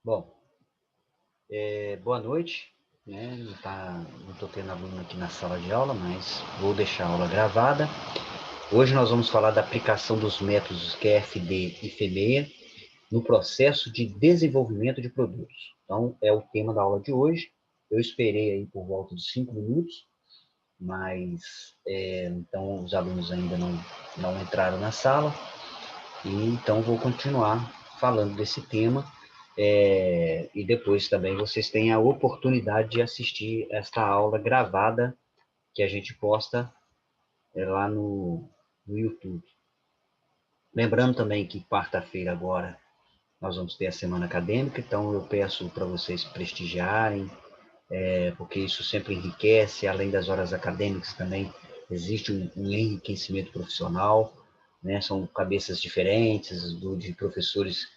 Bom, boa noite, né? Não estou tendo aluno aqui na sala de aula, mas vou deixar a aula gravada. Hoje nós vamos falar da aplicação dos métodos QFD e FEMEA no processo de desenvolvimento de produtos. Então, é o tema da aula de hoje. Eu esperei aí por volta de 5 minutos, mas então os alunos ainda não entraram na sala, e então vou continuar falando desse tema. E depois também vocês têm a oportunidade de assistir esta aula gravada que a gente posta lá no YouTube. Lembrando também que quarta-feira agora nós vamos ter a semana acadêmica, então eu peço para vocês prestigiarem, porque isso sempre enriquece, além das horas acadêmicas também existe um enriquecimento profissional, né? São cabeças diferentes, de professores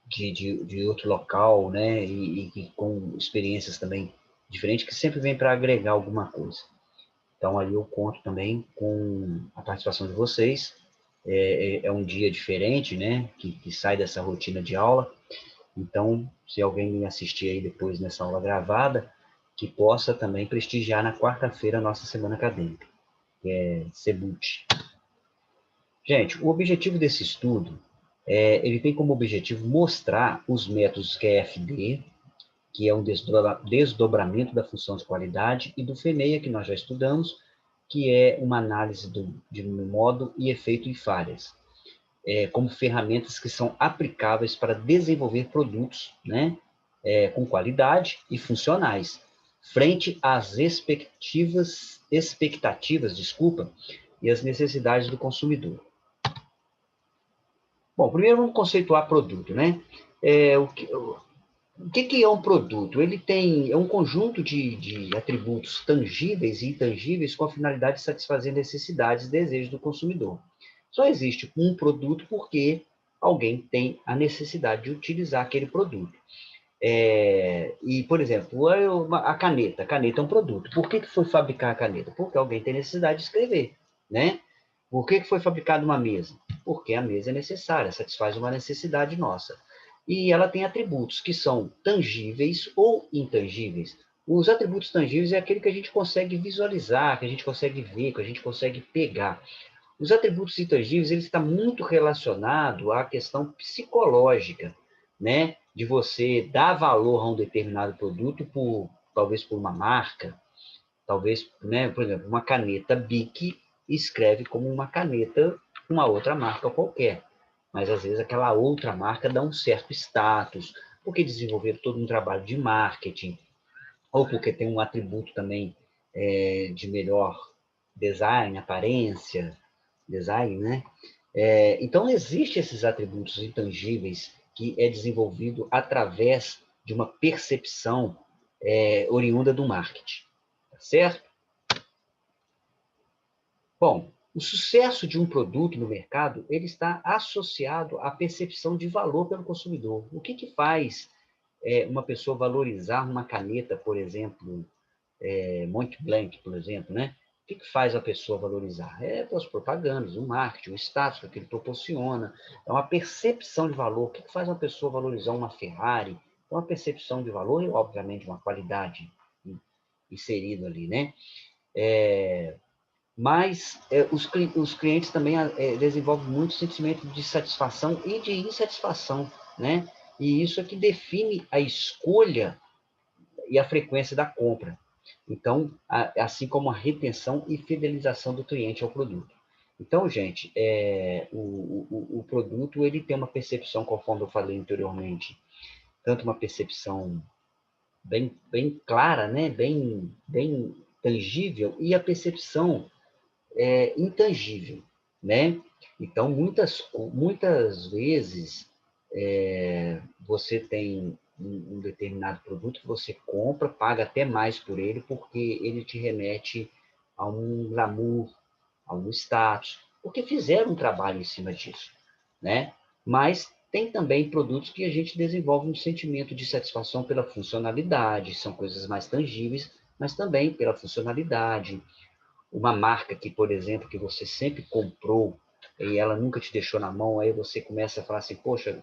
de outro local, né, e com experiências também diferentes, que sempre vem para agregar alguma coisa. Então, ali eu conto também com a participação de vocês. É um dia diferente, né, que sai dessa rotina de aula. Então, se alguém me assistir aí depois nessa aula gravada, que possa também prestigiar na quarta-feira a nossa semana acadêmica, que é CEBUT. Gente, o objetivo desse estudo, ele tem como objetivo mostrar os métodos QFD, que é um desdobramento da função de qualidade, e do FEMEA, que nós já estudamos, que é uma análise de modo e efeito e falhas, como ferramentas que são aplicáveis para desenvolver produtos, né, com qualidade e funcionais, frente às expectativas, e as necessidades do consumidor. Bom, primeiro vamos conceituar produto, né? O que é um produto? Ele é um conjunto de atributos tangíveis e intangíveis com a finalidade de satisfazer necessidades e desejos do consumidor. Só existe um produto porque alguém tem a necessidade de utilizar aquele produto. Por exemplo, a caneta. A caneta é um produto. Por que foi fabricar a caneta? Porque alguém tem necessidade de escrever, né? Por que foi fabricada uma mesa? Porque a mesa é necessária, satisfaz uma necessidade nossa. E ela tem atributos que são tangíveis ou intangíveis. Os atributos tangíveis é aquele que a gente consegue visualizar, que a gente consegue ver, que a gente consegue pegar. Os atributos intangíveis, ele está muito relacionado à questão psicológica, né? De você dar valor a um determinado produto, talvez por uma marca, talvez, né? Por exemplo, uma caneta Bic escreve como uma caneta uma outra marca qualquer, mas às vezes aquela outra marca dá um certo status, porque desenvolveram todo um trabalho de marketing, ou porque tem um atributo também de melhor design, aparência, design, né? Então, existem esses atributos intangíveis que é desenvolvido através de uma percepção oriunda do marketing, tá certo? Bom, o sucesso de um produto no mercado, ele está associado à percepção de valor pelo consumidor. O que faz uma pessoa valorizar uma caneta, por exemplo, Mont Blanc, por exemplo, né? O que faz a pessoa valorizar? As propagandas, o marketing, o status que ele proporciona, é uma percepção de valor. O que faz uma pessoa valorizar uma Ferrari? É uma percepção de valor e, obviamente, uma qualidade inserida ali, né? Mas os clientes também desenvolvem muito sentimento de satisfação e de insatisfação, né? E isso é que define a escolha e a frequência da compra. Então, assim como a retenção e fidelização do cliente ao produto. Então, gente, o produto ele tem uma percepção, conforme eu falei anteriormente, tanto uma percepção bem clara, né? bem tangível, e a percepção intangível, né? Então, muitas vezes, você tem um determinado produto que você compra, paga até mais por ele, porque ele te remete a um glamour, a um status, porque fizeram um trabalho em cima disso, né? Mas tem também produtos que a gente desenvolve um sentimento de satisfação pela funcionalidade, são coisas mais tangíveis, mas também pela funcionalidade. Uma marca que, por exemplo, que você sempre comprou e ela nunca te deixou na mão, aí você começa a falar assim, poxa,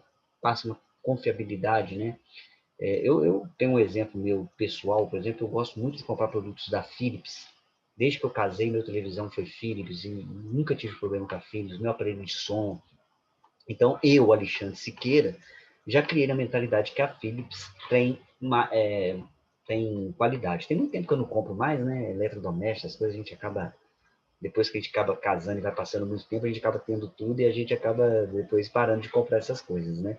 confiabilidade, né? Eu tenho um exemplo meu pessoal, por exemplo, eu gosto muito de comprar produtos da Philips. Desde que eu casei, minha televisão foi Philips e nunca tive problema com a Philips, meu aparelho de som. Então, eu, Alexandre Siqueira, já criei na mentalidade que a Philips tem qualidade. Tem muito tempo que eu não compro mais, né? Eletrodoméstico, as coisas a gente acaba, depois que a gente acaba casando e vai passando muito tempo, a gente acaba tendo tudo e a gente acaba depois parando de comprar essas coisas, né?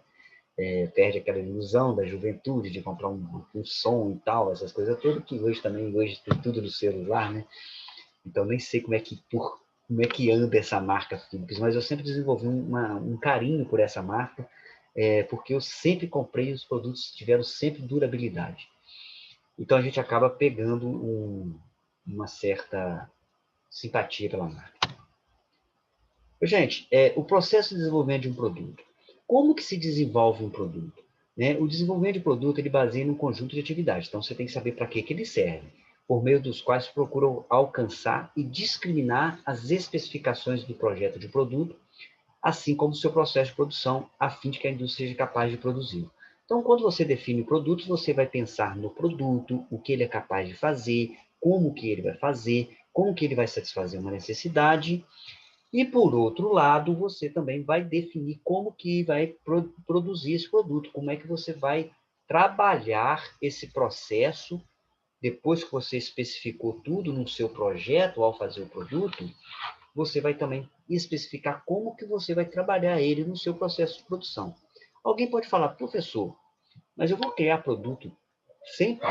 Perde aquela ilusão da juventude de comprar um som e tal, essas coisas todas, que hoje tem tudo no celular, né? Então nem sei como é que anda essa marca Philips, mas eu sempre desenvolvi um carinho por essa marca, porque eu sempre comprei os produtos que tiveram sempre durabilidade. Então a gente acaba pegando uma certa simpatia pela marca. Gente, o processo de desenvolvimento de um produto. Como que se desenvolve um produto? Né? O desenvolvimento de produto ele baseia num conjunto de atividades. Então, você tem que saber para que ele serve, por meio dos quais procuram alcançar e discriminar as especificações do projeto de produto, assim como o seu processo de produção, a fim de que a indústria seja capaz de produzir. Então, quando você define produtos, você vai pensar no produto, o que ele é capaz de fazer, como que ele vai fazer, como que ele vai satisfazer uma necessidade. E, por outro lado, você também vai definir como que vai produzir esse produto, como é que você vai trabalhar esse processo, depois que você especificou tudo no seu projeto, ao fazer o produto, você vai também especificar como que você vai trabalhar ele no seu processo de produção. Alguém pode falar, professor, mas eu vou criar produto sempre?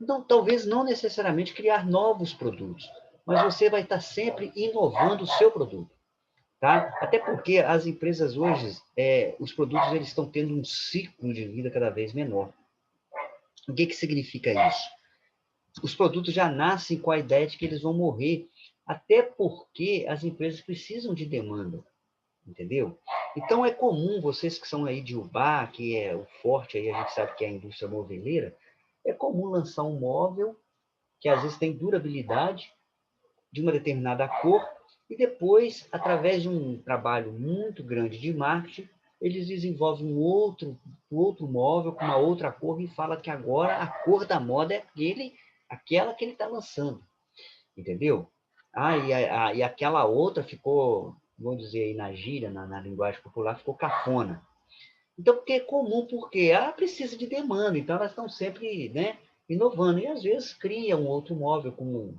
Então, talvez não necessariamente criar novos produtos, mas você vai estar sempre inovando o seu produto. Tá? Até porque as empresas hoje, os produtos eles estão tendo um ciclo de vida cada vez menor. O que significa isso? Os produtos já nascem com a ideia de que eles vão morrer, até porque as empresas precisam de demanda, entendeu? Então é comum, vocês que são aí de Ubá, que é o forte aí, a gente sabe que é a indústria moveleira, é comum lançar um móvel que às vezes tem durabilidade, de uma determinada cor, e depois, através de um trabalho muito grande de marketing, eles desenvolvem um outro móvel com uma outra cor e fala que agora a cor da moda é aquela que ele está lançando, entendeu? E aquela outra ficou, vamos dizer aí na gíria, na linguagem popular, ficou cafona. Então, porque é comum, porque ela precisa de demanda, então elas estão sempre, né, inovando, e às vezes cria um outro móvel com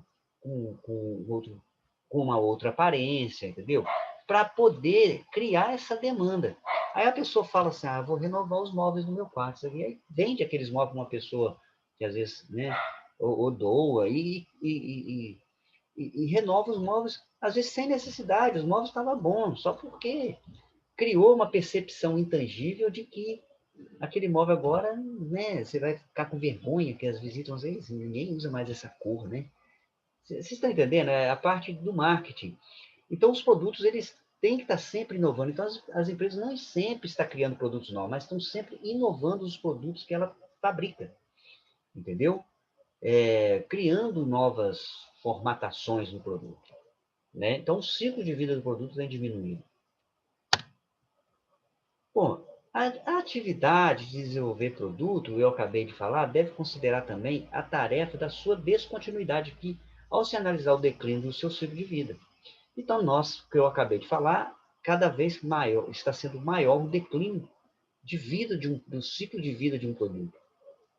uma outra aparência, entendeu? Para poder criar essa demanda. Aí a pessoa fala assim, vou renovar os móveis do meu quarto, e aí vende aqueles móveis para uma pessoa que às vezes, né, ou doa, e renova os móveis, às vezes sem necessidade, os móveis estavam bons, só porque criou uma percepção intangível de que aquele imóvel agora, né, você vai ficar com vergonha que as visitas vão dizer, ninguém usa mais essa cor, né? Vocês estão entendendo? É a parte do marketing. Então, os produtos, eles têm que estar sempre inovando. Então, as empresas não sempre estão criando produtos novos, mas estão sempre inovando os produtos que ela fabrica, entendeu? Criando novas formatações no produto, né? Então, o ciclo de vida do produto vem diminuindo. Bom, a atividade de desenvolver produto, eu acabei de falar, deve considerar também a tarefa da sua descontinuidade, que, ao se analisar o declínio do seu ciclo de vida. Então, que eu acabei de falar, cada vez maior, está sendo maior o declínio de vida do ciclo de vida de um produto,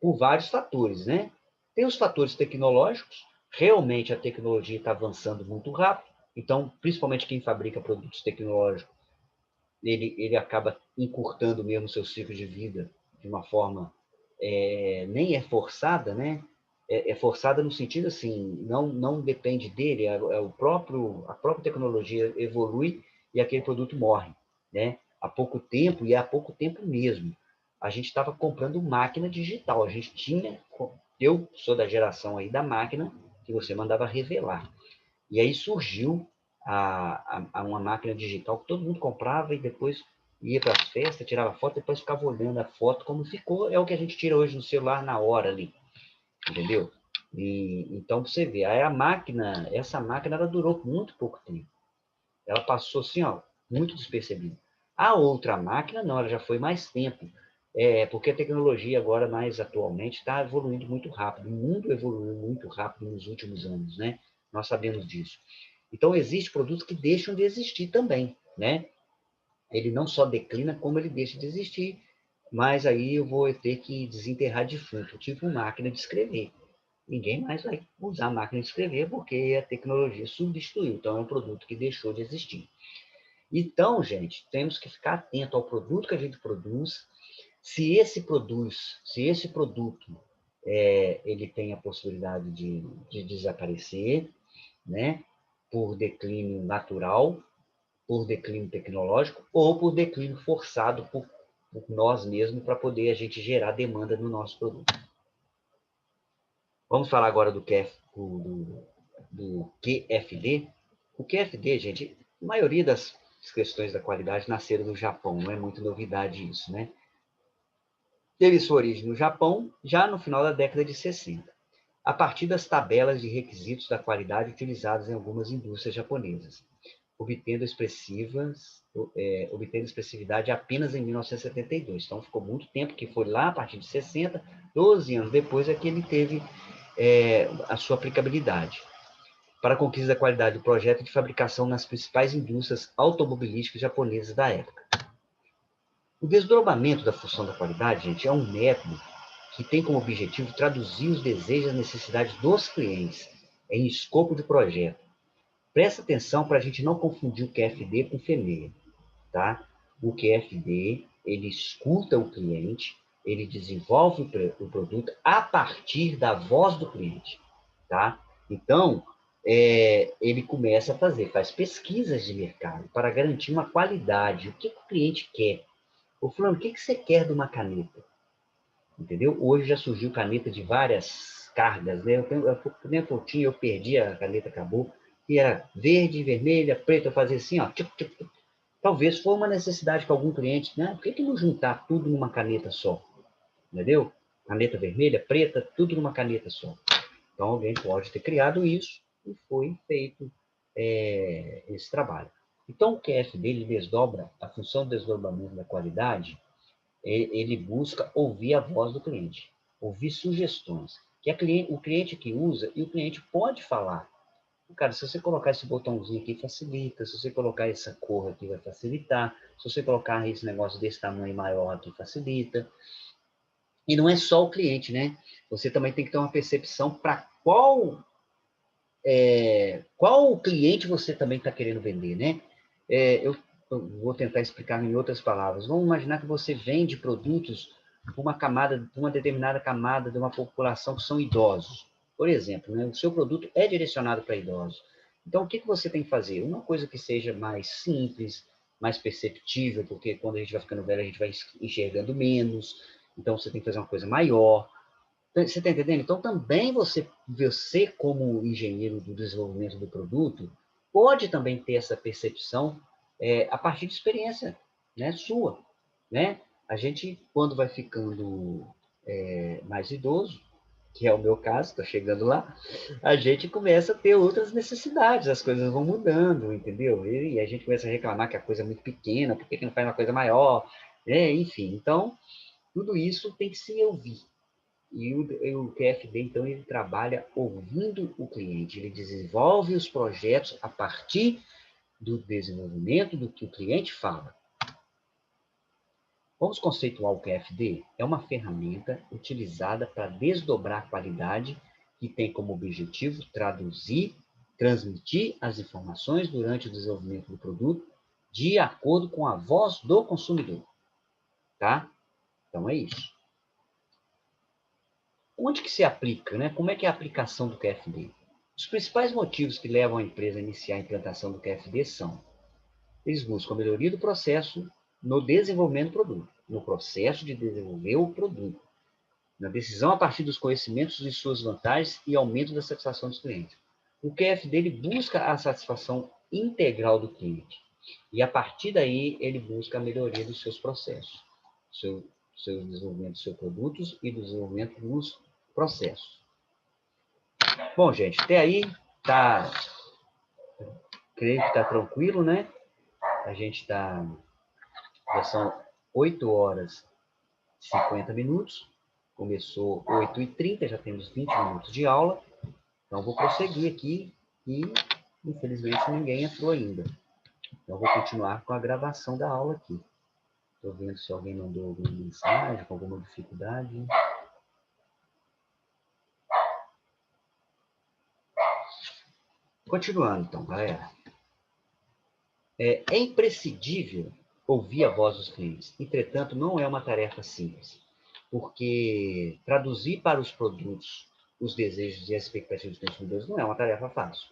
por vários fatores, né? Tem os fatores tecnológicos, realmente a tecnologia está avançando muito rápido, então, principalmente quem fabrica produtos tecnológicos, ele acaba encurtando mesmo o seu ciclo de vida de uma forma nem é forçada, né? É forçada no sentido assim, não depende dele, a própria tecnologia evolui e aquele produto morre, né? Há pouco tempo, e há pouco tempo mesmo. A gente estava comprando máquina digital, a gente tinha, eu sou da geração aí da máquina que você mandava revelar. E aí surgiu uma máquina digital que todo mundo comprava e depois ia para as festas, tirava foto, depois ficava olhando a foto como ficou. É o que a gente tira hoje no celular na hora ali, entendeu? Então, você vê, aí essa máquina, ela durou muito pouco tempo. Ela passou assim, ó, muito despercebida. A outra máquina, não, ela já foi mais tempo. Porque a tecnologia agora, mais atualmente, está evoluindo muito rápido. O mundo evoluiu muito rápido nos últimos anos, né? Nós sabemos disso. Então, existem produtos que deixam de existir também, né? Ele não só declina, como ele deixa de existir. Mas aí eu vou ter que desenterrar defunto, tipo máquina de escrever. Ninguém mais vai usar máquina de escrever porque a tecnologia substituiu. Então, é um produto que deixou de existir. Então, gente, temos que ficar atento ao produto que a gente produz. Se esse produto ele tem a possibilidade de desaparecer, né, por declínio natural, por declínio tecnológico ou por declínio forçado por nós mesmos para poder a gente gerar demanda no nosso produto. Vamos falar agora do QFD. O QFD, gente, a maioria das questões da qualidade nasceram no Japão, não é muito novidade isso, né? Teve sua origem no Japão já no final da década de 60, a partir das tabelas de requisitos da qualidade utilizadas em algumas indústrias japonesas, obtendo expressividade apenas em 1972. Então, ficou muito tempo, que foi lá a partir de 60, 12 anos depois é que ele teve a sua aplicabilidade para a conquista da qualidade do projeto de fabricação nas principais indústrias automobilísticas japonesas da época. O desdobramento da função da qualidade, gente, é um método que tem como objetivo traduzir os desejos e necessidades dos clientes em escopo de projeto. Presta atenção para a gente não confundir o QFD com FEMEA, tá? O QFD, ele escuta o cliente, ele desenvolve o produto a partir da voz do cliente, tá? Então, ele começa a faz pesquisas de mercado para garantir uma qualidade. O que o cliente quer? Ô, fulano, o que você quer de uma caneta? Entendeu? Hoje já surgiu caneta de várias cargas, né? Eu tinha, eu perdi, a caneta acabou, e era verde, vermelha, preta, eu fazia assim, ó. Talvez foi uma necessidade para algum cliente, né? Por que não juntar tudo numa caneta só? Entendeu? Caneta vermelha, preta, tudo numa caneta só. Então, alguém pode ter criado isso e foi feito esse trabalho. Então, o QF dele desdobra, a função de desdobramento da qualidade, ele busca ouvir a voz do cliente, ouvir sugestões. Que o cliente que usa, e o cliente pode falar. Cara, se você colocar esse botãozinho aqui, facilita. Se você colocar essa cor aqui, vai facilitar. Se você colocar esse negócio desse tamanho maior aqui, facilita. E não é só o cliente, né? Você também tem que ter uma percepção para qual cliente você também está querendo vender, né? Eu vou tentar explicar em outras palavras. Vamos imaginar que você vende produtos para uma determinada camada de uma população que são idosos. Por exemplo, né? O seu produto é direcionado para idosos. Então, o que você tem que fazer? Uma coisa que seja mais simples, mais perceptível, porque quando a gente vai ficando velho, a gente vai enxergando menos. Então, você tem que fazer uma coisa maior. Você está entendendo? Então, também você, como engenheiro do desenvolvimento do produto, pode também ter essa percepção a partir de experiência, né, sua. Né? A gente, quando vai ficando mais idoso, que é o meu caso, estou chegando lá, a gente começa a ter outras necessidades, as coisas vão mudando, entendeu? E a gente começa a reclamar que a coisa é muito pequena, por que não faz uma coisa maior? Enfim, então, tudo isso tem que se ouvir. E o QFD, então, ele trabalha ouvindo o cliente, ele desenvolve os projetos a partir do desenvolvimento do que o cliente fala. Vamos conceituar o QFD? É uma ferramenta utilizada para desdobrar a qualidade que tem como objetivo transmitir as informações durante o desenvolvimento do produto de acordo com a voz do consumidor. Tá? Então, é isso. Onde que se aplica, né? Como é que é a aplicação do QFD? Os principais motivos que levam a empresa a iniciar a implantação do QFD são: eles buscam a melhoria do processo no desenvolvimento do produto, no processo de desenvolver o produto, na decisão a partir dos conhecimentos de suas vantagens e aumento da satisfação dos clientes. O QFD ele busca a satisfação integral do cliente e, a partir daí, ele busca a melhoria dos seus processos, seu desenvolvimento dos seus produtos e do desenvolvimento dos processos. Bom, gente, até aí tá, creio que está tranquilo, né? A gente já são 8 horas 50 minutos. Começou 8h30, já temos 20 minutos de aula. Então, vou prosseguir aqui e, infelizmente, ninguém entrou ainda. Então, vou continuar com a gravação da aula aqui. Estou vendo se alguém mandou alguma mensagem, com alguma dificuldade. Continuando, então, galera. É imprescindível ouvir a voz dos clientes. Entretanto, não é uma tarefa simples, porque traduzir para os produtos os desejos e as expectativas dos consumidores não é uma tarefa fácil,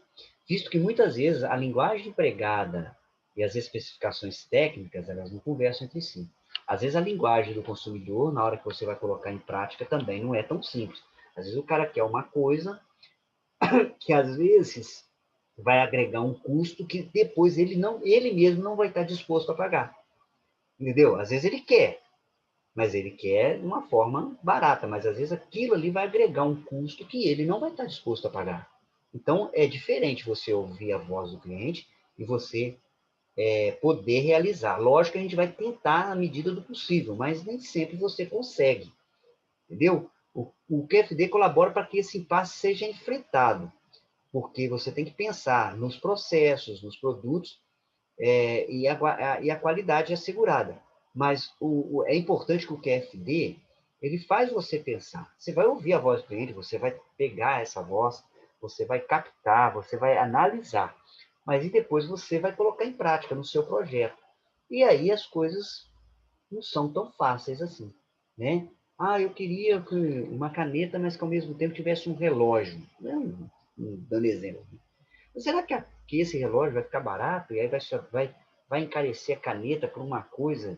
visto que muitas vezes a linguagem empregada e as especificações técnicas, elas não conversam entre si. Às vezes a linguagem do consumidor, na hora que você vai colocar em prática, também não é tão simples. Às vezes o cara quer uma coisa que às vezes vai agregar um custo que depois ele mesmo não vai estar disposto a pagar. Entendeu? Às vezes ele quer, mas ele quer de uma forma barata, mas às vezes aquilo ali vai agregar um custo que ele não vai estar disposto a pagar. Então, é diferente você ouvir a voz do cliente e você poder realizar. Lógico que a gente vai tentar na medida do possível, mas nem sempre você consegue. Entendeu? O QFD colabora para que esse impasse seja enfrentado, porque você tem que pensar nos processos, nos produtos, e a qualidade assegurada. Mas é importante que o QFD, ele faz você pensar. Você vai ouvir a voz do cliente, você vai pegar essa voz, você vai captar, você vai analisar. Mas e depois você vai colocar em prática no seu projeto. E aí as coisas não são tão fáceis assim, né? Ah, eu queria uma caneta, mas que ao mesmo tempo tivesse um relógio. Dando exemplo. Mas será que esse relógio vai ficar barato? E aí vai encarecer a caneta por uma coisa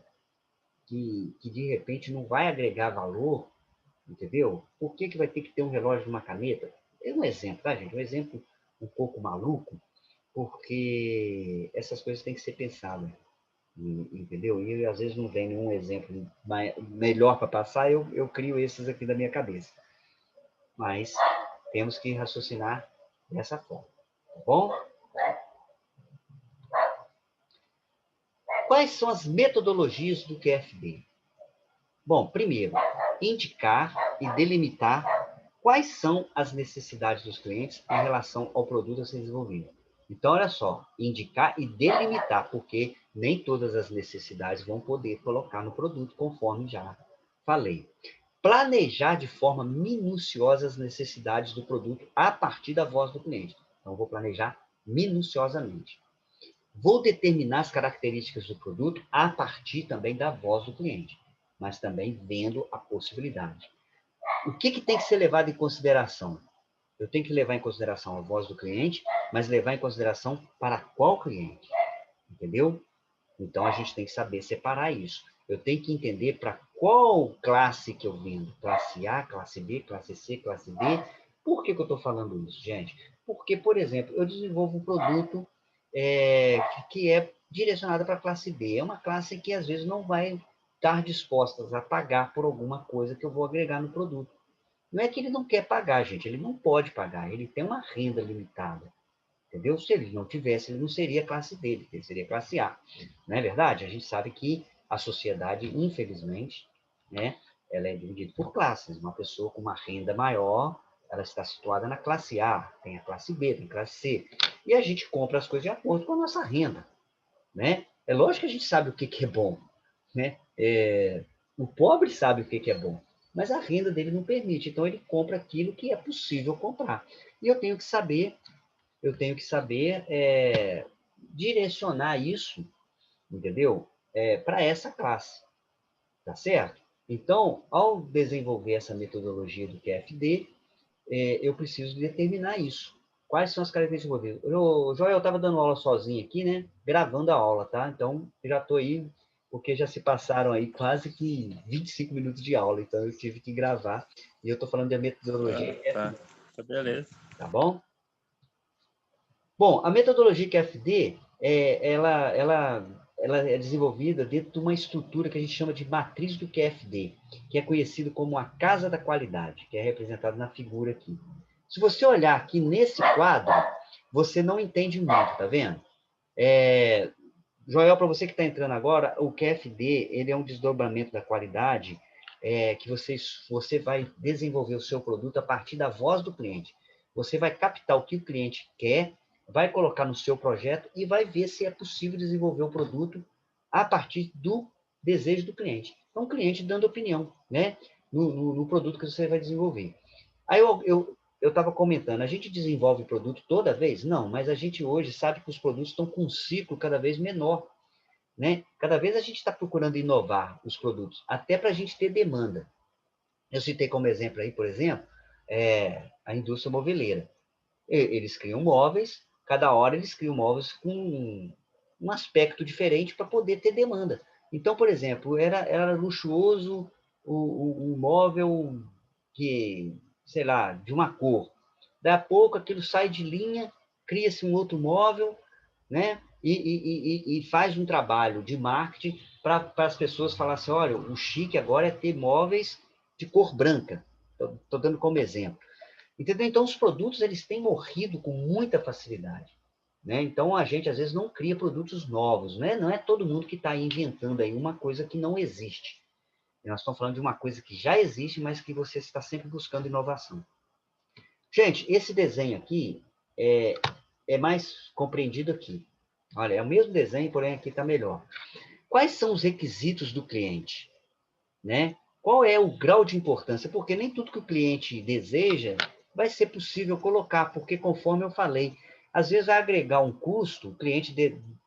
que de repente não vai agregar valor, entendeu? Por que vai ter que ter um relógio numa caneta? É um exemplo, tá, gente? Um exemplo um pouco maluco, porque essas coisas têm que ser pensadas, entendeu? E às vezes não vem nenhum exemplo melhor para passar, eu crio esses aqui da minha cabeça. Mas temos que raciocinar dessa forma, tá bom? Quais são as metodologias do QFD? Bom, primeiro, indicar e delimitar quais são as necessidades dos clientes em relação ao produto a ser desenvolvido. Então, olha só, indicar e delimitar, porque nem todas as necessidades vão poder colocar no produto, conforme já falei. Planejar de forma minuciosa as necessidades do produto a partir da voz do cliente. Então, vou planejar minuciosamente. Vou determinar as características do produto a partir também da voz do cliente, mas também vendo a possibilidade. O que tem que ser levado em consideração? Eu tenho que levar em consideração a voz do cliente, mas levar em consideração para qual cliente, entendeu? Então, a gente tem que saber separar isso. Eu tenho que entender para qual classe que eu vendo. Classe A, classe B, classe C, classe D. Por que eu estou falando isso, gente? Porque, por exemplo, eu desenvolvo um produto que é direcionado para a classe B. É uma classe que, às vezes, não vai estar disposta a pagar por alguma coisa que eu vou agregar no produto. Não é que ele não quer pagar, gente. Ele não pode pagar. Ele tem uma renda limitada. Entendeu? Se ele não tivesse, ele não seria classe dele, ele seria classe A. Não é verdade? A gente sabe que a sociedade, infelizmente, né, ela é dividida por classes. Uma pessoa com uma renda maior, ela está situada na classe A, tem a classe B, tem a classe C. E a gente compra as coisas de acordo com a nossa renda. Né? É lógico que a gente sabe o que é bom. Né? O pobre sabe o que é bom, mas a renda dele não permite. Então, ele compra aquilo que é possível comprar. E eu tenho que saber direcionar isso, entendeu? Para essa classe, tá certo? Então, ao desenvolver essa metodologia do QFD, eu preciso determinar isso. Quais são as características envolvidas? Joel, eu estava dando aula sozinho aqui, né? Gravando a aula, tá? Então, já estou aí, porque já se passaram aí quase que 25 minutos de aula, então eu tive que gravar. E eu estou falando de metodologia QFD. Tá, beleza. Tá bom? Bom, a metodologia QFD, ela é desenvolvida dentro de uma estrutura que a gente chama de matriz do QFD, que é conhecido como a Casa da Qualidade, que é representado na figura aqui. Se você olhar aqui nesse quadro, você não entende muito, tá vendo? Joel, para você que está entrando agora, o QFD ele é um desdobramento da qualidade que você vai desenvolver o seu produto a partir da voz do cliente. Você vai captar o que o cliente quer, vai colocar no seu projeto e vai ver se é possível desenvolver o produto a partir do desejo do cliente. Então, o cliente dando opinião, né, no produto que você vai desenvolver. Aí eu estava comentando, a gente desenvolve produto toda vez? Não, mas a gente hoje sabe que os produtos estão com um ciclo cada vez menor, né? Cada vez a gente está procurando inovar os produtos, até para a gente ter demanda. Eu citei como exemplo aí, por exemplo, a indústria moveleira. Eles criam móveis, cada hora eles criam móveis com um aspecto diferente para poder ter demanda. Então, por exemplo, era luxuoso o móvel que, sei lá, de uma cor. Daí a pouco aquilo sai de linha, cria-se um outro móvel, né? E faz um trabalho de marketing para as pessoas falarem assim, olha, o chique agora é ter móveis de cor branca. Estou dando como exemplo. Entendeu? Então, os produtos eles têm morrido com muita facilidade. Né? Então, a gente, às vezes, não cria produtos novos. Né? Não é todo mundo que está inventando aí uma coisa que não existe. Nós estamos falando de uma coisa que já existe, mas que você está sempre buscando inovação. Gente, esse desenho aqui é mais compreendido aqui. Olha, é o mesmo desenho, porém aqui está melhor. Quais são os requisitos do cliente? Né? Qual é o grau de importância? Porque nem tudo que o cliente deseja vai ser possível colocar, porque conforme eu falei, às vezes vai agregar um custo, o cliente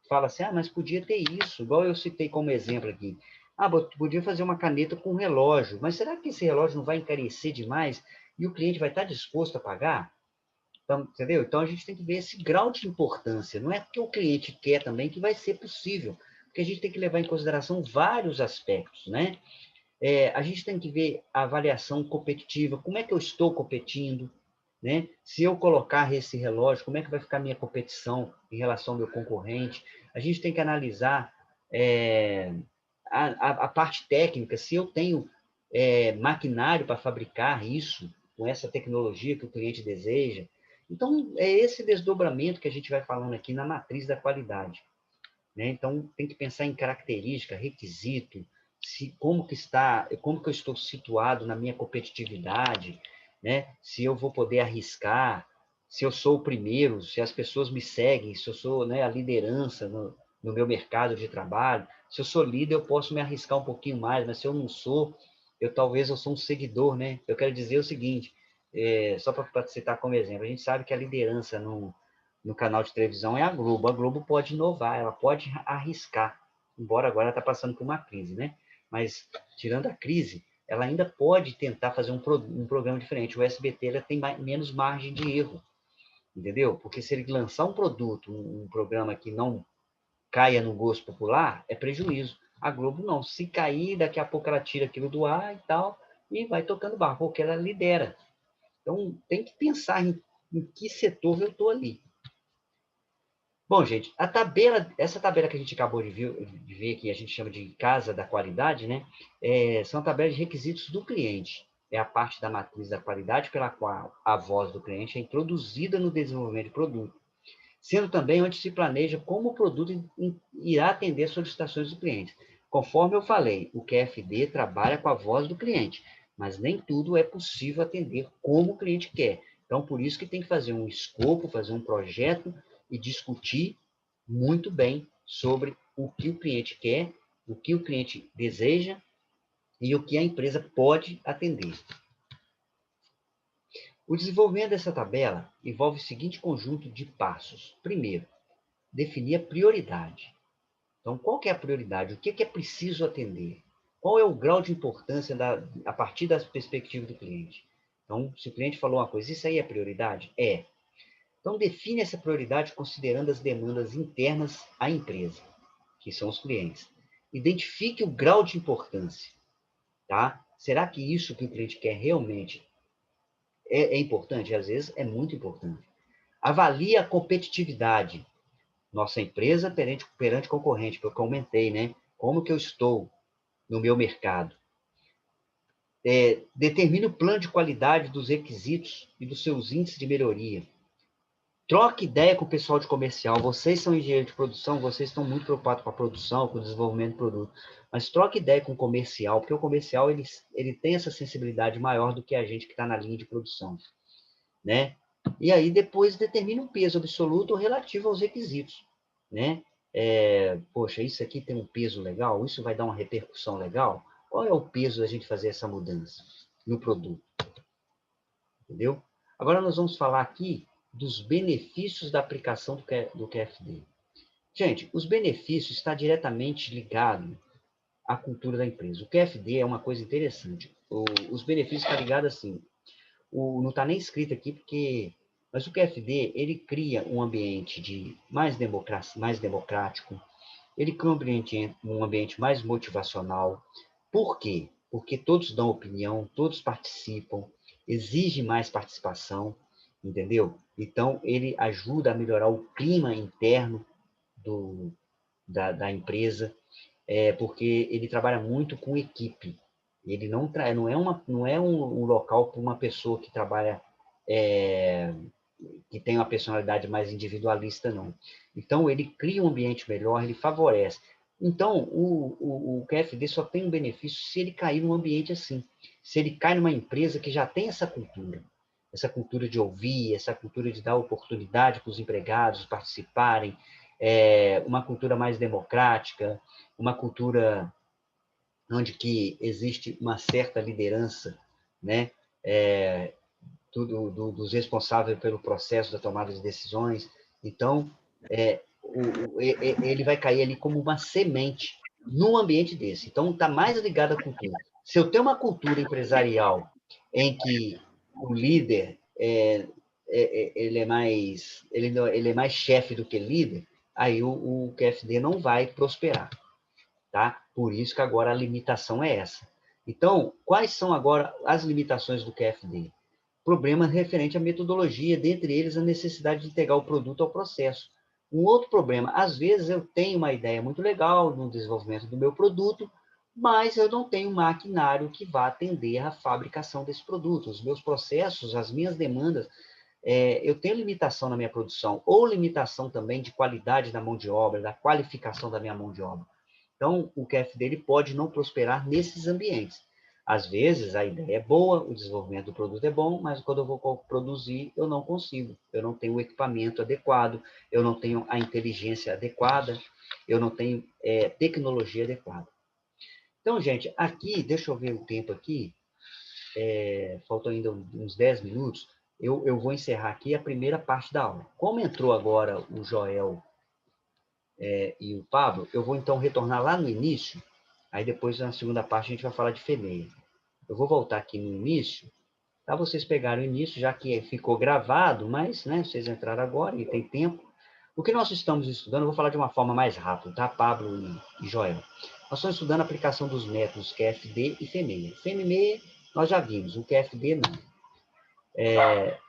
fala assim, mas podia ter isso, igual eu citei como exemplo aqui. Podia fazer uma caneta com relógio, mas será que esse relógio não vai encarecer demais e o cliente vai estar disposto a pagar? Então, entendeu? Então, a gente tem que ver esse grau de importância. Não é porque o cliente quer também que vai ser possível, porque a gente tem que levar em consideração vários aspectos, né? A gente tem que ver a avaliação competitiva, como é que eu estou competindo, né? Se eu colocar esse relógio, como é que vai ficar a minha competição em relação ao meu concorrente? A gente tem que analisar a parte técnica, se eu tenho maquinário para fabricar isso, com essa tecnologia que o cliente deseja. Então, é esse desdobramento que a gente vai falando aqui na matriz da qualidade. Né? Então, tem que pensar em característica, requisito, como que eu estou situado na minha competitividade, né? Se eu vou poder arriscar, se eu sou o primeiro, se as pessoas me seguem, se eu sou, né, a liderança no meu mercado de trabalho. Se eu sou líder, eu posso me arriscar um pouquinho mais, mas se eu não sou, talvez eu sou um seguidor, né? Eu quero dizer o seguinte, só para citar como exemplo, a gente sabe que a liderança no canal de televisão é a Globo. A Globo pode inovar, ela pode arriscar, embora agora está passando por uma crise, né? Mas, tirando a crise, ela ainda pode tentar fazer um programa diferente. O SBT ela tem menos margem de erro, entendeu? Porque se ele lançar um produto, um programa que não caia no gosto popular, é prejuízo. A Globo não. Se cair, daqui a pouco ela tira aquilo do ar e tal, e vai tocando barco, porque ela lidera. Então, tem que pensar em que setor eu estou ali. Bom, gente, essa tabela que a gente acabou de ver, que a gente chama de casa da qualidade, né? São tabelas de requisitos do cliente. É a parte da matriz da qualidade pela qual a voz do cliente é introduzida no desenvolvimento de produto, sendo também onde se planeja como o produto irá atender às solicitações do cliente. Conforme eu falei, o QFD trabalha com a voz do cliente, mas nem tudo é possível atender como o cliente quer. Então, por isso que tem que fazer um escopo, fazer um projeto e discutir muito bem sobre o que o cliente quer, o que o cliente deseja e o que a empresa pode atender. O desenvolvimento dessa tabela envolve o seguinte conjunto de passos. Primeiro, definir a prioridade. Então, qual que é a prioridade? O que é preciso atender? Qual é o grau de importância a partir da perspectiva do cliente? Então, se o cliente falou uma coisa, isso aí é prioridade? É. Então, define essa prioridade considerando as demandas internas à empresa, que são os clientes. Identifique o grau de importância. Tá? Será que isso que o cliente quer realmente é importante? Às vezes é muito importante. Avalie a competitividade. Nossa empresa perante concorrente, que eu comentei, né? Como que eu estou no meu mercado? Determine o plano de qualidade dos requisitos e dos seus índices de melhoria. Troque ideia com o pessoal de comercial. Vocês são engenheiros de produção, vocês estão muito preocupados com a produção, com o desenvolvimento do produto. Mas troque ideia com o comercial, porque o comercial ele tem essa sensibilidade maior do que a gente que está na linha de produção, né? E aí depois determine um peso absoluto ou relativo aos requisitos, né? Poxa, isso aqui tem um peso legal? Isso vai dar uma repercussão legal? Qual é o peso da gente fazer essa mudança no produto? Entendeu? Agora nós vamos falar aqui dos benefícios da aplicação do QFD. Gente, os benefícios estão diretamente ligados à cultura da empresa. O QFD é uma coisa interessante. Os benefícios estão ligados assim. Não está nem escrito aqui, mas o QFD ele cria um ambiente mais democrático, ele cria um ambiente mais motivacional. Por quê? Porque todos dão opinião, todos participam, exige mais participação, entendeu? Então, ele ajuda a melhorar o clima interno da empresa, porque ele trabalha muito com equipe. Ele não é um local para uma pessoa que trabalha, que tem uma personalidade mais individualista, não. Então, ele cria um ambiente melhor, ele favorece. Então, o QFD só tem um benefício se ele cair num ambiente assim. Se ele cai numa empresa que já tem essa cultura de ouvir, essa cultura de dar oportunidade para os empregados participarem, uma cultura mais democrática, uma cultura onde que existe uma certa liderança, né? Dos responsáveis pelo processo da tomada de decisões. Então, ele vai cair ali como uma semente num ambiente desse. Então, está mais ligado à cultura. Se eu tenho uma cultura empresarial em que o líder ele é mais chefe do que líder, aí o QFD não vai prosperar, tá? Por isso que agora a limitação é essa. Então, quais são agora as limitações do QFD? Problemas referentes à metodologia, dentre eles a necessidade de integrar o produto ao processo. Um outro problema, às vezes eu tenho uma ideia muito legal no desenvolvimento do meu produto, mas eu não tenho maquinário que vá atender à fabricação desse produto. Os meus processos, as minhas demandas, eu tenho limitação na minha produção, ou limitação também de qualidade da mão de obra, da qualificação da minha mão de obra. Então, o QF dele pode não prosperar nesses ambientes. Às vezes, a ideia é boa, o desenvolvimento do produto é bom, mas quando eu vou produzir, eu não consigo. Eu não tenho o equipamento adequado, eu não tenho a inteligência adequada, eu não tenho tecnologia adequada. Então, gente, aqui, deixa eu ver o tempo aqui, faltam ainda uns 10 minutos, eu vou encerrar aqui a primeira parte da aula. Como entrou agora o Joel e o Pablo, eu vou então retornar lá no início, aí depois na segunda parte a gente vai falar de FEMEI. Eu vou voltar aqui no início, para vocês pegarem o início, já que ficou gravado, mas né, vocês entraram agora e tem tempo. O que nós estamos estudando, eu vou falar de uma forma mais rápida, tá, Pablo e Joel? Nós estamos estudando a aplicação dos métodos QFD e FEMEI. FEMEI nós já vimos, o QFD não.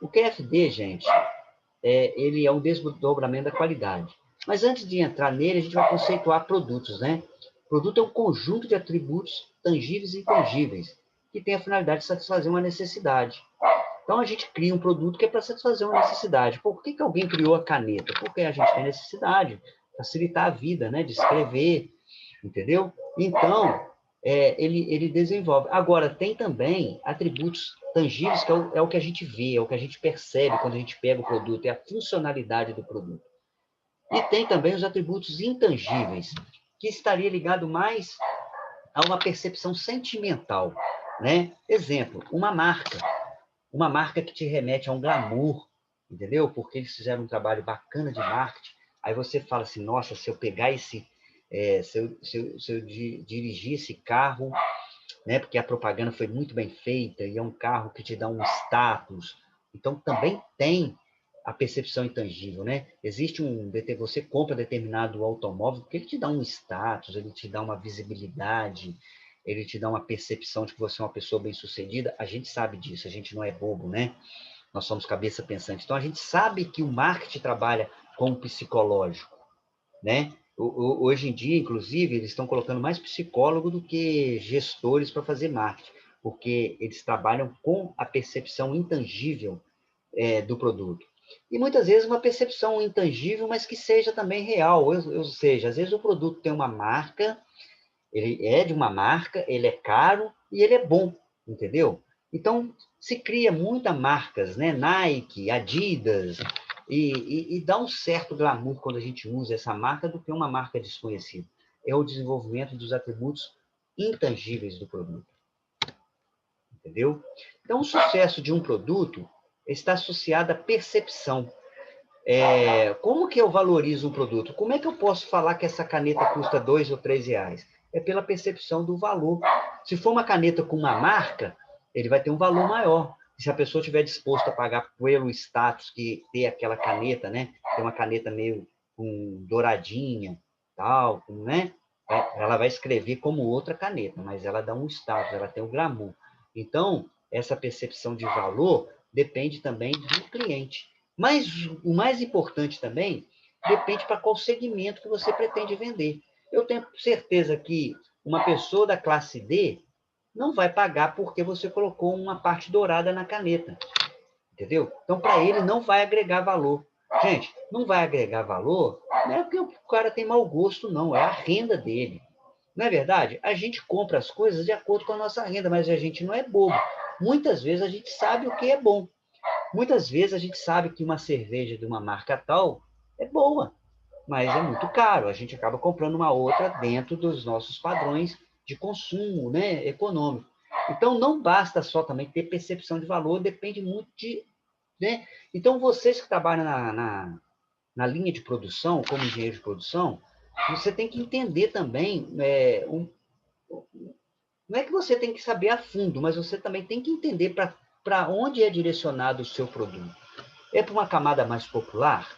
O QFD, gente, ele é um desdobramento da qualidade. Mas antes de entrar nele, a gente vai conceituar produtos, né? Produto é um conjunto de atributos tangíveis e intangíveis, que tem a finalidade de satisfazer uma necessidade. Então, a gente cria um produto que é para satisfazer uma necessidade. Por que alguém criou a caneta? Porque a gente tem necessidade, facilitar a vida, né? De escrever, entendeu? Então, ele desenvolve. Agora, tem também atributos tangíveis, que é o que a gente vê, é o que a gente percebe quando a gente pega o produto, é a funcionalidade do produto. E tem também os atributos intangíveis, que estaria ligado mais a uma percepção sentimental, né? Exemplo, uma marca que te remete a um glamour, entendeu? Porque eles fizeram um trabalho bacana de marketing. Aí você fala assim, nossa, se eu pegar se eu dirigir esse carro, né? Porque a propaganda foi muito bem feita e é um carro que te dá um status. Então também tem a percepção intangível, né? Existe você compra determinado automóvel porque ele te dá um status, ele te dá uma visibilidade, ele te dá uma percepção de que você é uma pessoa bem-sucedida. A gente sabe disso, a gente não é bobo, né? Nós somos cabeça pensante. Então a gente sabe que o marketing trabalha com o psicológico, né? Hoje em dia, inclusive, eles estão colocando mais psicólogo do que gestores para fazer marketing, porque eles trabalham com a percepção intangível do produto. E muitas vezes uma percepção intangível, mas que seja também real. Ou seja, às vezes o produto tem uma marca, ele é de uma marca, ele é caro e ele é bom, entendeu? Então, se cria muitas marcas, né? Nike, Adidas, e dá um certo glamour quando a gente usa essa marca do que uma marca desconhecida. É o desenvolvimento dos atributos intangíveis do produto, entendeu? Então, o sucesso de um produto está associado à percepção. Como que eu valorizo um produto? Como é que eu posso falar que essa caneta custa R$ 2 ou R$ 3? É pela percepção do valor. Se for uma caneta com uma marca, ele vai ter um valor maior. Se a pessoa estiver disposta a pagar pelo status que ter aquela caneta, né? Tem uma caneta meio douradinha, tal, né? Ela vai escrever como outra caneta, mas ela dá um status, ela tem um glamour. Então, essa percepção de valor depende também do cliente. Mas o mais importante também depende para qual segmento que você pretende vender. Eu tenho certeza que uma pessoa da classe D não vai pagar porque você colocou uma parte dourada na caneta, entendeu? Então, para ele, não vai agregar valor. Gente, não vai agregar valor não é porque o cara tem mau gosto, não. É a renda dele. Não é verdade? A gente compra as coisas de acordo com a nossa renda, mas a gente não é bobo. Muitas vezes a gente sabe o que é bom. Muitas vezes a gente sabe que uma cerveja de uma marca tal é boa, mas é muito caro. A gente acaba comprando uma outra dentro dos nossos padrões de consumo, né, econômico. Então, não basta só também ter percepção de valor, depende muito de... Né? Então, vocês que trabalham na linha de produção, como engenheiro de produção, você tem que entender também... não é que você tem que saber a fundo, mas você também tem que entender para onde é direcionado o seu produto. É para uma camada mais popular,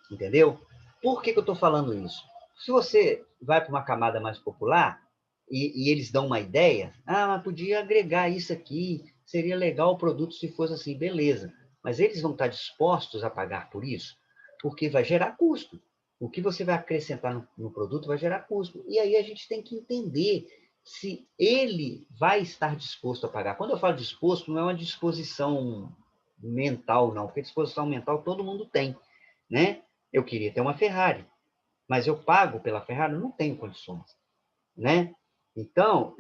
entendeu? Por que eu estou falando isso? Se você vai para uma camada mais popular e eles dão uma ideia, mas podia agregar isso aqui, seria legal o produto se fosse assim, beleza. Mas eles vão estar dispostos a pagar por isso? Porque vai gerar custo. O que você vai acrescentar no produto vai gerar custo. E aí a gente tem que entender se ele vai estar disposto a pagar. Quando eu falo disposto, não é uma disposição mental, não, porque disposição mental todo mundo tem, né? Eu queria ter uma Ferrari, mas eu pago pela Ferrari, eu não tenho condições, né? Então,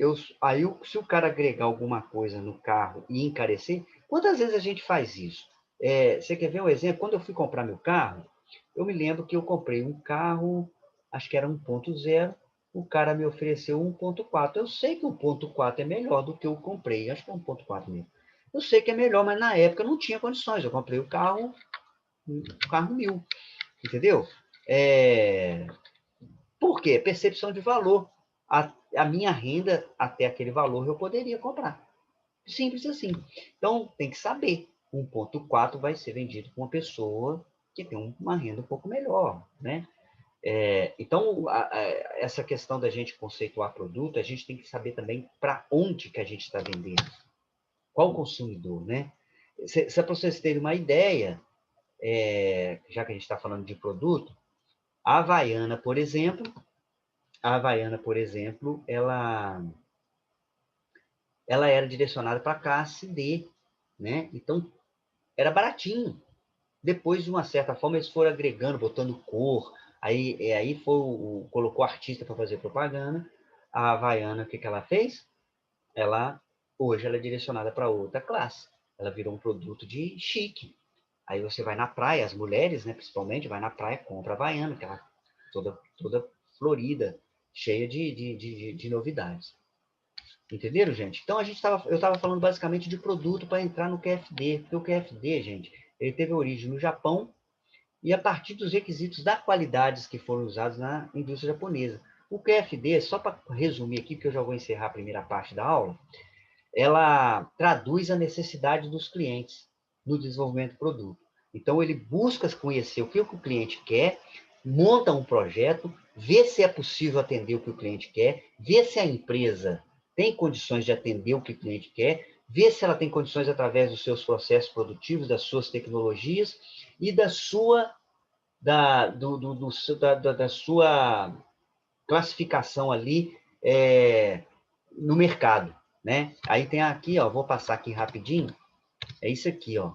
se o cara agregar alguma coisa no carro e encarecer, quantas vezes a gente faz isso? Você quer ver um exemplo? Quando eu fui comprar meu carro, eu me lembro que eu comprei um carro, acho que era 1.0, o cara me ofereceu 1.4. Eu sei que o 1.4 é melhor do que eu comprei, acho que é 1.4 mesmo. Eu sei que é melhor, mas na época eu não tinha condições. Eu comprei o carro 1000, entendeu? Por quê? Percepção de valor. A minha renda, até aquele valor, eu poderia comprar. Simples assim. Então, tem que saber. 1.4 vai ser vendido para uma pessoa que tem uma renda um pouco melhor, né? Então, essa questão da gente conceituar produto, a gente tem que saber também para onde que a gente está vendendo. Qual o consumidor, né? Se para vocês terem uma ideia, já que a gente está falando de produto, a Havaiana, por exemplo, ela era direcionada para a classe D, né? Então, era baratinho. Depois, de uma certa forma, eles foram agregando, botando cor. Aí colocou artista para fazer propaganda. A Havaiana, o que ela fez? Hoje ela é direcionada para outra classe. Ela virou um produto de chique. Aí você vai na praia, as mulheres, né, principalmente, vai na praia, compra a Havaiana, que ela toda florida, cheia de novidades. Entenderam, gente? Então, eu estava falando basicamente de produto para entrar no QFD, porque o QFD, gente, ele teve origem no Japão e a partir dos requisitos da qualidades que foram usados na indústria japonesa. O QFD, só para resumir aqui, porque eu já vou encerrar a primeira parte da aula, ela traduz a necessidade dos clientes no desenvolvimento do produto. Então, ele busca conhecer o que o cliente quer, monta um projeto, vê se é possível atender o que o cliente quer, vê se a empresa tem condições de atender o que o cliente quer, vê se ela tem condições através dos seus processos produtivos, das suas tecnologias e da sua classificação ali no mercado, né? Aí tem aqui, ó, vou passar aqui rapidinho, é isso aqui, ó.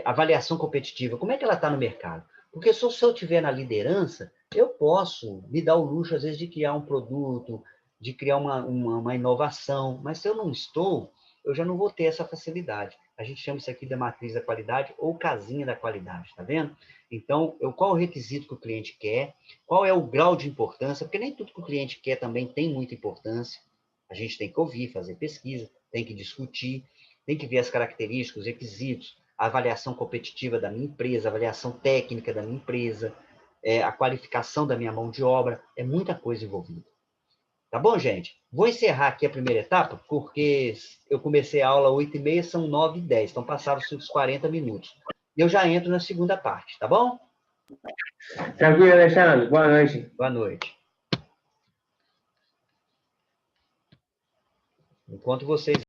avaliação competitiva, como é que ela está no mercado? Porque se eu estiver na liderança, eu posso me dar o luxo, às vezes, de criar um produto, de criar uma inovação, mas se eu não estou, eu já não vou ter essa facilidade. A gente chama isso aqui de matriz da qualidade ou casinha da qualidade, tá vendo? Então, qual é o requisito que o cliente quer, qual é o grau de importância, porque nem tudo que o cliente quer também tem muita importância. A gente tem que ouvir, fazer pesquisa, tem que discutir, tem que ver as características, os requisitos, a avaliação competitiva da minha empresa, a avaliação técnica da minha empresa, a qualificação da minha mão de obra, é muita coisa envolvida. Tá bom, gente? Vou encerrar aqui a primeira etapa, porque eu comecei a aula às 8h30, são 9h10, então passaram os 40 minutos. E eu já entro na segunda parte, tá bom? Tranquilo, Alexandre. Boa noite. Boa noite. Enquanto vocês